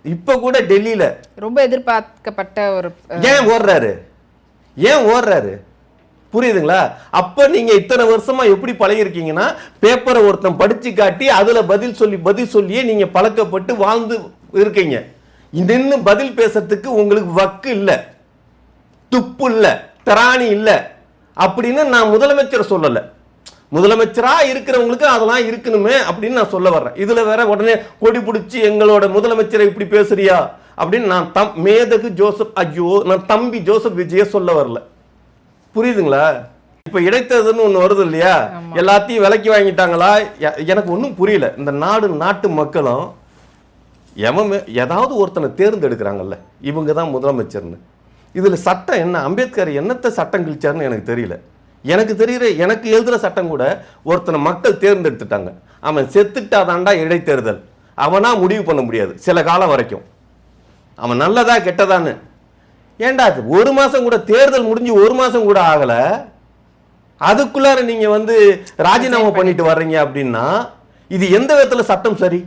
இப்ப கூட டெல்லியில ரொம்ப எதிர்பார்க்கப்பட்ட ஒரு ஏன் ஓடுறாரு புரியுதுங்களா? அப்ப நீங்க இத்தனை வருஷமா எப்படி பழகிருக்கீங்கன்னா, பேப்பரை ஒருத்தன் படிச்சு காட்டி அதுல பதில் சொல்லியே நீங்க பழக்கப்பட்டு வாழ்ந்து இருக்கீங்க. நின்னு பதில் பேசுறதுக்கு உங்களுக்கு வக்கு இல்ல, துப்பு இல்ல, திராணி இல்ல அப்படின்னு நான் முதலமைச்சர் சொல்லல. முதலமைச்சரா இருக்கிறவங்களுக்கு அதெல்லாம் இருக்கணுமே அப்படின்னு நான் சொல்ல வர்றேன். இதுல வேற உடனே கொடி பிடிச்சி எங்களோட முதலமைச்சரை இப்படி பேசுறியா அப்படின்னு நான் மேதகு ஜோசப் நான் தம்பி ஜோசப் விஜய சொல்ல வரல. புரியுதுங்களா? இப்ப இடைத்தேர்தல்னு ஒண்ணு வருது இல்லையா, எல்லாத்தையும் விலைக்கு வாங்கிட்டாங்களா? எனக்கு ஒன்றும் புரியல. இந்த நாட்டு மக்களும் ஏதாவது ஒருத்தனை தேர்ந்தெடுக்கிறாங்கல்ல, இவங்க தான் முதலமைச்சர்னு. இதுல சட்டம் என்ன? அம்பேத்கர் என்னத்தை சட்டம் கிழிச்சாருன்னு எனக்கு தெரியல. எனக்கு எழுதுற சட்டம் கூட ஒருத்தனை மக்கள் தேர்ந்தெடுத்துட்டாங்க. அவன் செத்துட்டாதான்டா இடைத்தேர்தல். அவனா முடிவு பண்ண முடியாது சில காலம் வரைக்கும், அவன் நல்லதா கெட்டதான்னு. ஏண்டா ஒரு மாசம் கூட தேர்தல் முடிஞ்சு ஒரு மாசம் கூட ஆகல, அதுக்குள்ளார நீங்க ராஜினாமா பண்ணிட்டு வர்றீங்க அப்படின்னா இது எந்த விதத்துல சட்டம் சரி?